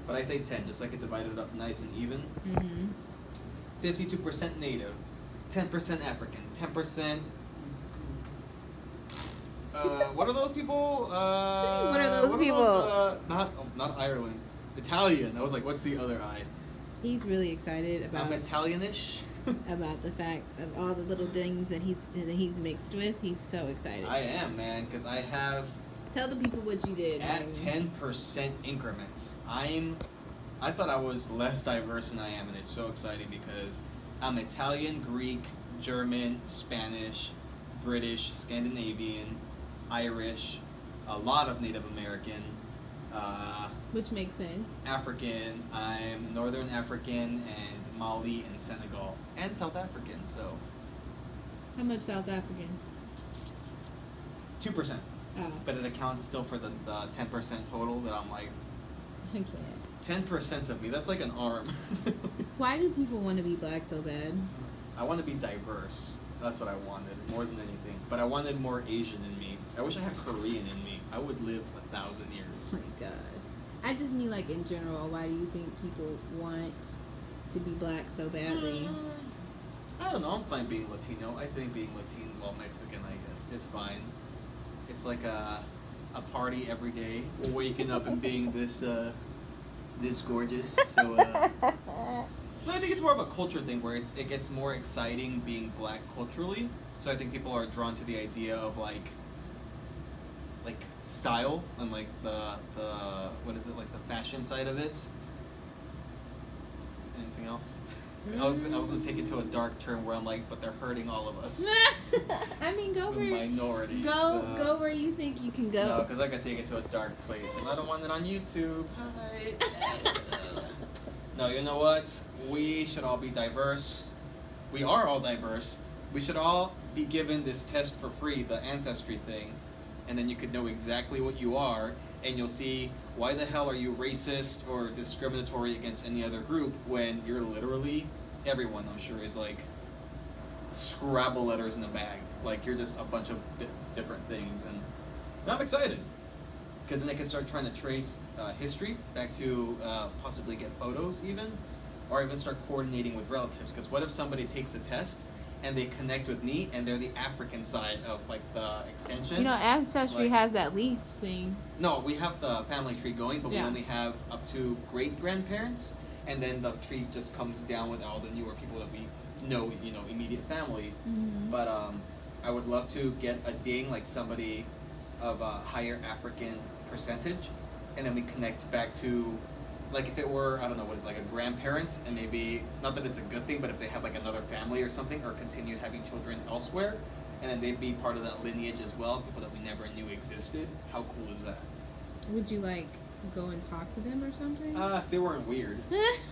But I say 10, just so I can divide it up nice and even. 52% Native, 10% African, 10%. What are those people? What are those people? Not Ireland. Italian. I was like, what's the other I? He's really excited about I'm Italianish. about the fact of all the little things that he's mixed with. He's so excited. I am, man, because I have. Tell the people what you did. At 10% increments. I thought I was less diverse than I am, and it's so exciting because I'm Italian, Greek, German, Spanish, British, Scandinavian, Irish, a lot of Native American, which makes sense. African. I'm Northern African and Mali and Senegal and South African. So. How much South African? 2%. Oh. But it accounts still for the 10% total that I'm like. I can't. 10% of me. That's like an arm. Why do people want to be black so bad? I want to be diverse. That's what I wanted more than anything. But I wanted more Asian in me. I wish I had Korean in me. I would live 1,000 years. Oh my gosh. I just mean like in general. Why do you think people want to be black so badly? I don't know. I'm fine being Latino. I think being Latino, well, Mexican, I guess, is fine. It's like a party every day, waking up and being this gorgeous. So I think it's more of a culture thing where it gets more exciting being black culturally. So I think people are drawn to the idea of like style and like the what is it, like the fashion side of it. Anything else? I was gonna take it to a dark term where I'm like, but they're hurting all of us. I mean, go the where minorities. go where you think you can go. No, because I could take it to a dark place, and I don't want it on YouTube. Hi. No, you know what? We should all be diverse. We are all diverse. We should all be given this test for free, the Ancestry thing, and then you could know exactly what you are, and you'll see why the hell are you racist or discriminatory against any other group when you're literally, everyone I'm sure is like Scrabble letters in a bag. Like you're just a bunch of different things, and I'm excited because then they can start trying to trace history back to possibly get photos even, or even start coordinating with relatives. Because what if somebody takes the test and they connect with me and they're the African side of like the extension? You know, Ancestry like, has that leaf thing. No, we have the family tree going, but Yeah. we only have up to great grandparents, and then the tree just comes down with all the newer people that we know, immediate family. Mm-hmm. But I would love to get a ding, like somebody of a higher African percentage, and then we connect back to, like if it were, I don't know, what is like a grandparent, and maybe, not that it's a good thing, but if they had like another family or something, or continued having children elsewhere, and then they'd be part of that lineage as well, people that we never knew existed. How cool is that? Would you like go and talk to them or something? If they weren't weird.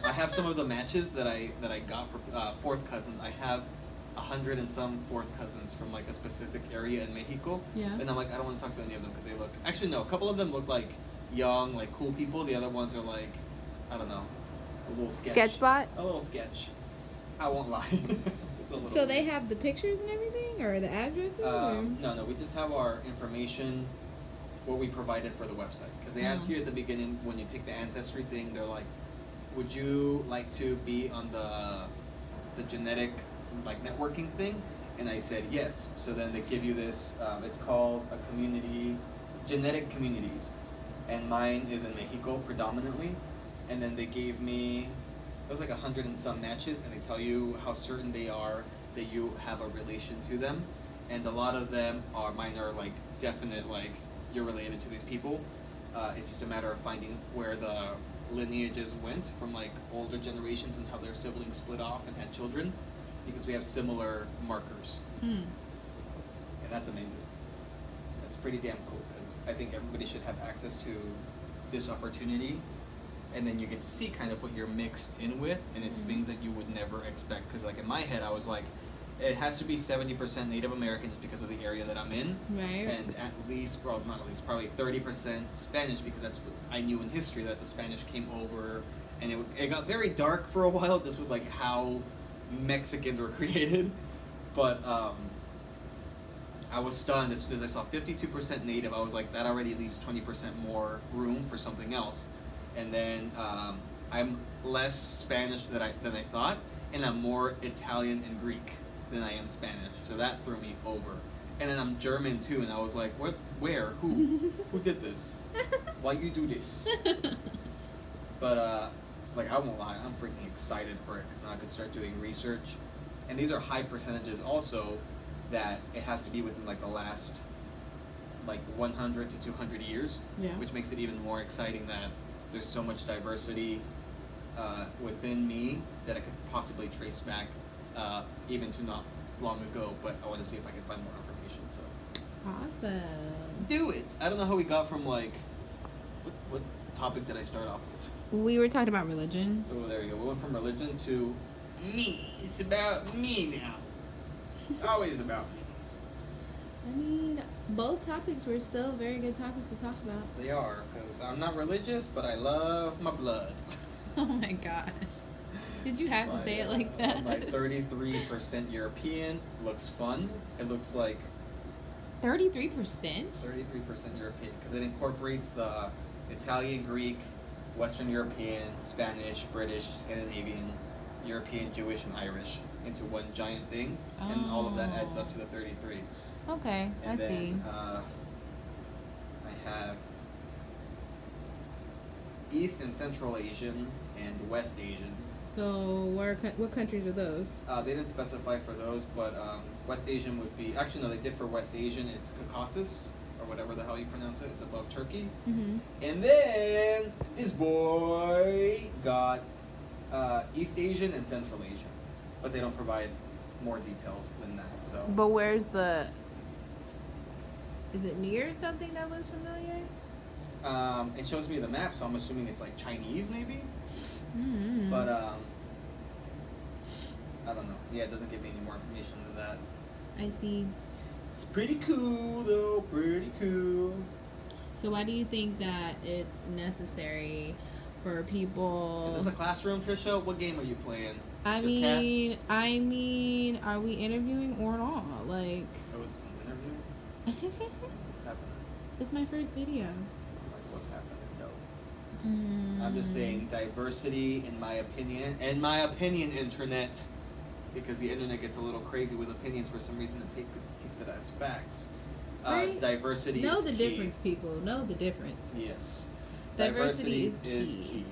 I have some of the matches that I got for fourth cousins. I have 100 and some fourth cousins from like a specific area in Mexico. Yeah. And I'm like, I don't want to talk to any of them because they look. Actually, no. A couple of them look like young, like cool people. The other ones are like, I don't know, a little sketch. Sketchbot? A little sketch. I won't lie. It's a little. So they have the pictures and everything, or the addresses? Or? No. We just have our information, what we provided for the website. Because they ask you at the beginning when you take the Ancestry thing, they're like, would you like to be on the genetic like networking thing? And I said yes. So then they give you this. It's called a community, genetic communities, and mine is in Mexico predominantly. And then they gave me, it was like 100 and some matches, and they tell you how certain they are that you have a relation to them. And a lot of them are, mine are like definite, like you're related to these people. It's just a matter of finding where the lineages went from like older generations and how their siblings split off and had children, because we have similar markers. And that's amazing. That's pretty damn cool, because I think everybody should have access to this opportunity, and then you get to see kind of what you're mixed in with, and it's things that you would never expect. Because like in my head I was like, it has to be 70% Native American just because of the area that I'm in, Right. and at least, well, not at least, probably 30% Spanish, because that's what I knew in history, that the Spanish came over, and it got very dark for a while just with like how Mexicans were created. But I was stunned as I saw 52% Native. I was like, that already leaves 20% more room for something else. and then I'm less Spanish than I thought, and I'm more Italian and Greek than I am Spanish. So that threw me over. And then I'm German too, and I was like, what? Where? Who? Who did this? Why you do this? But like I won't lie, I'm freaking excited for it because now I could start doing research, and these are high percentages also that it has to be within like the last like 100 to 200 years, Yeah. which makes it even more exciting that there's so much diversity within me that I could possibly trace back even to not long ago. But I want to see if I can find more information. So Awesome. do it. I don't know how we got from like what topic did I start off with? We were talking about religion. Oh, there you go. We went from religion to me. It's about me now. It's always about me. I mean, both topics were still very good topics to talk about. They are, because I'm not religious, but I love my blood. Oh my gosh. Did you have to say it like that? My 33% European looks fun. It looks like 33%? 33% European, because it incorporates the Italian, Greek, Western European, Spanish, British, Scandinavian, European, Jewish, and Irish into one giant thing, and all of that adds up to the 33. Okay, And I see. then I have East and Central Asian and West Asian. So, what countries are those? They didn't specify for those, but West Asian would be, actually no, they did for West Asian. It's Caucasus, or whatever the hell you pronounce it. It's above Turkey. Mm-hmm. And then this boy got East Asian and Central Asian, but they don't provide more details than that. So. But where's the... Is it near something that looks familiar? It shows me the map, so I'm assuming it's like Chinese, maybe. Mm-hmm. But I don't know. Yeah, it doesn't give me any more information than that. I see. It's pretty cool, though. Pretty cool. So why do you think that it's necessary for people... Is this a classroom, Trisha? What game are you playing? I Your mean, are we interviewing or not? Like, Oh, it's an interview? What's happening? it's my first video. I'm like, what's happening, though? I'm just saying diversity, in my opinion, internet, because the internet gets a little crazy with opinions for some reason and takes it as facts. Right. Diversity Know is the key. difference, people. Know the difference. Yes. Diversity is key.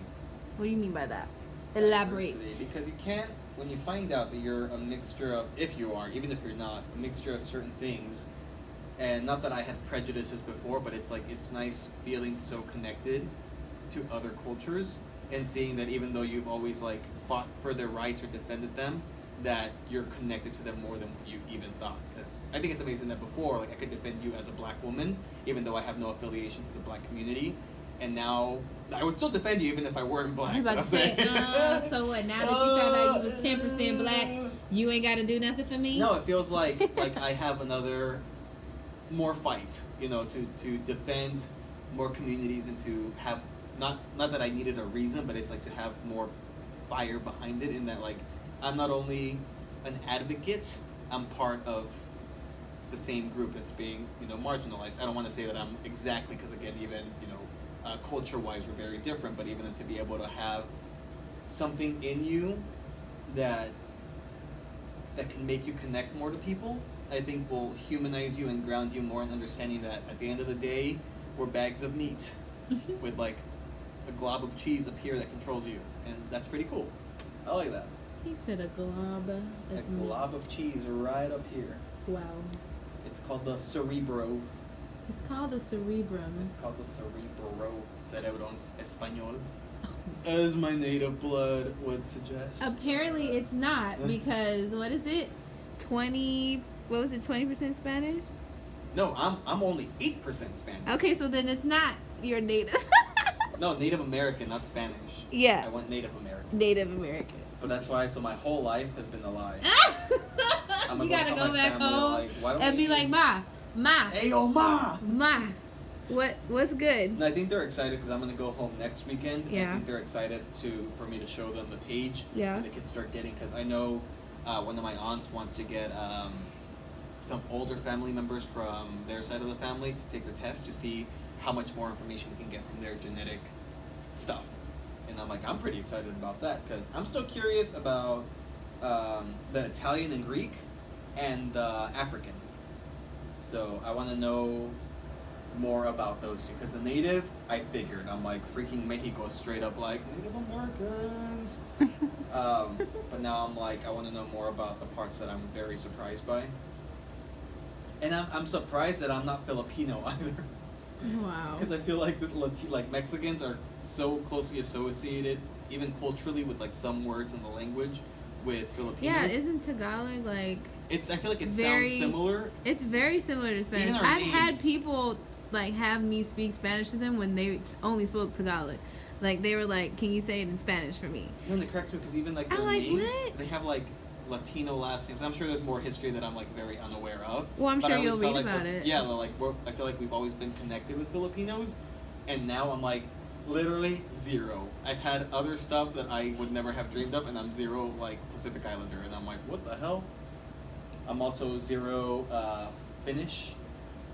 What do you mean by that? Elaborate. Diversity, because you can't, when you find out that you're a mixture of, if you are, even if you're not, a mixture of certain things, and not that I had prejudices before, but it's like, it's nice feeling so connected to other cultures, and seeing that even though you've always like fought for their rights or defended them, that you're connected to them more than you even thought. Because I think it's amazing that before, like I could defend you as a black woman, even though I have no affiliation to the black community, and now I would still defend you even if I weren't black. I'm about to say, so what? Now that you found out you was 10% black, you ain't got to do nothing for me? No, it feels like I have more fight, to defend more communities and to have not that I needed a reason, but it's like to have more fire behind it. In that, like, I'm not only an advocate, I'm part of the same group that's being marginalized. I don't want to say that I'm exactly, because again, even culture-wise, we're very different, but even to be able to have something in you that can make you connect more to people, I think will humanize you and ground you more in understanding that at the end of the day, we're bags of meat with like a glob of cheese up here that controls you, and that's pretty cool. I like that. He said a glob. A glob of cheese right up here. Wow. It's called the cerebro. It's called the cerebrum. It's called the cerebro. Cerebro en español. As my native blood would suggest. Apparently it's not, because what is it? 20% Spanish? No, I'm only 8% Spanish. Okay, so then it's not your native. No, Native American, not Spanish. Yeah. I went Native American. Native American. But that's why, so my whole life has been a lie. You gotta go back home like, why don't and be like, Ma. Hey, yo, Ma! What's good? And I think they're excited because I'm going to go home next weekend. Yeah. I think they're excited for me to show them the page. Yeah. And they can start getting, because I know one of my aunts wants to get some older family members from their side of the family to take the test to see how much more information we can get from their genetic stuff. And I'm like, I'm pretty excited about that because I'm still curious about the Italian and Greek and the African. So I want to know more about those two because the native, I figured. I'm like, freaking Mexico straight up like Native Americans. But now I'm like, I want to know more about the parts that I'm very surprised by. And I'm surprised that I'm not Filipino either. Wow. Because I feel like like Mexicans are so closely associated, even culturally, with like some words in the language with Filipinos. Yeah, isn't Tagalog like? I feel like it sounds similar. It's very similar to Spanish. I've had people like have me speak Spanish to them when they only spoke Tagalog. Like they were like, "Can you say it in Spanish for me?" You know, it cracks me because even like their names, they have like Latino last names. I'm sure there's more history that I'm like very unaware of. Well, I'm sure you'll read about it. Yeah, like I feel like we've always been connected with Filipinos, and now I'm like literally zero. I've had other stuff that I would never have dreamed of, and I'm zero like Pacific Islander, and I'm like, what the hell? I'm also zero Finnish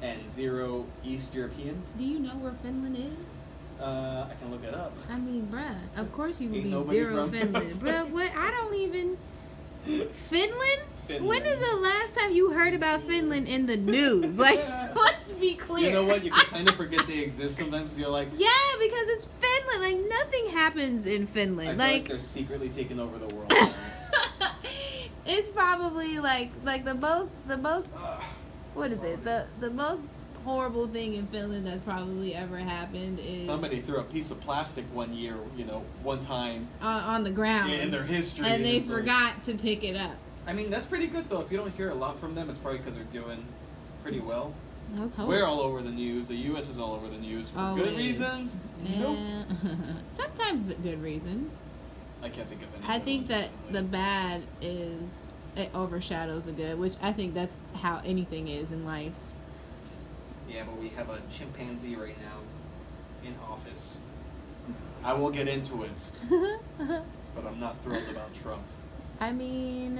and zero East European. Do you know where Finland is? I can look it up. I mean, bruh, of course you would be nobody zero from Finland. Bruh, what? I don't even... Finland? Finland. When is the last time you heard about Finland in the news? Like, let's be clear. You know what? You can kind of forget they exist sometimes because you're like... Yeah, because it's Finland. Like, nothing happens in Finland. I feel like they're secretly taking over the world. It's probably like the most what is it? The most horrible thing in Finland that's probably ever happened is somebody threw a piece of plastic one year, one time on the ground in their history, and they forgot to pick it up. I mean, that's pretty good though. If you don't hear a lot from them, it's probably because they're doing pretty well. Let's hope. We're all over the news. The U.S. is all over the news for good reasons. Nope. Sometimes good reasons. I can't think of any. I think that the bad is it overshadows the good, which I think that's how anything is in life. Yeah, but we have a chimpanzee right now in office. I will get into it, but I'm not thrilled about Trump. I mean,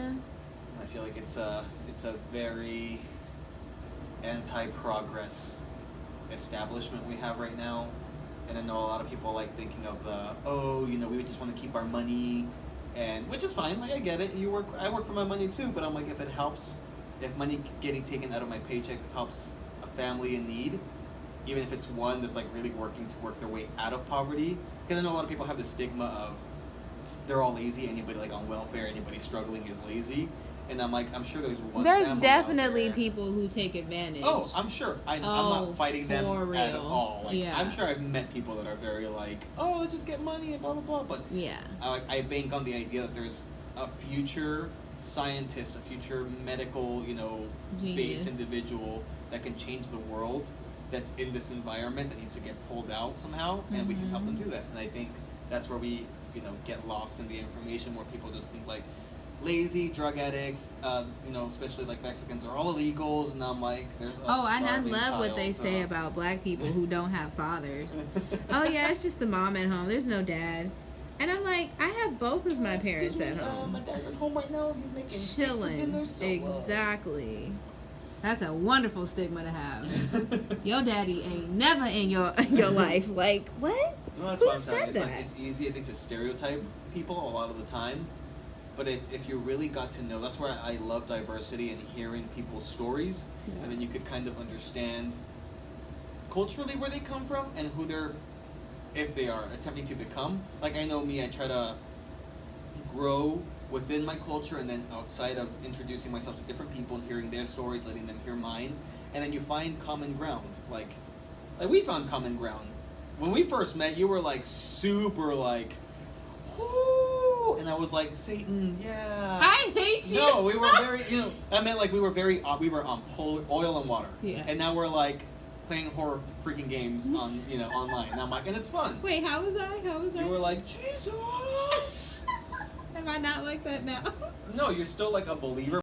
I feel like it's a very anti-progress establishment we have right now. And I know a lot of people like thinking of we just want to keep our money, and which is fine. Like I get it. I work for my money too. But I'm like, if money getting taken out of my paycheck helps a family in need, even if it's one that's like really working to work their way out of poverty. Because I know a lot of people have the stigma of they're all lazy. Anybody like on welfare, anybody struggling is lazy. And I'm like, I'm sure there's one. There's definitely people who take advantage. Oh, I'm sure. I'm not fighting them real. at all. Like, yeah. I'm sure I've met people that are very like, oh, let's just get money and blah blah blah. But yeah, I bank on the idea that there's a future scientist, a future medical, based individual that can change the world. That's in this environment that needs to get pulled out somehow, and we can help them do that. And I think that's where we, get lost in the information, where people just think like. Lazy drug addicts, especially like Mexicans are all illegals, and I'm like, there's a and I love child, what they say about black people who don't have fathers. Oh yeah, it's just the mom at home. There's no dad, and I'm like, I have both of my parents at home. My dad's at home right now. He's making chilling. steak for dinner, so, exactly. That's a wonderful stigma to have. Your daddy ain't never in your life. Like what? No, that's Who what I'm said saying. that? It's easy, I think, to stereotype people a lot of the time. But it's if you really got to know, that's why I love diversity and hearing people's stories, and then you could kind of understand culturally where they come from and who if they are attempting to become. Like I know me, I try to grow within my culture and then outside of introducing myself to different people and hearing their stories, letting them hear mine, and then you find common ground. Like we found common ground. When we first met, you were like super like, whoo, and I was like, Satan, yeah. I hate you. No, we were very, I meant like we were on oil and water. Yeah. And now we're like playing horror freaking games on, online. And I'm like, and it's fun. Wait, how was I? You were like, Jesus. Am I not like that now? No, you're still like a believer.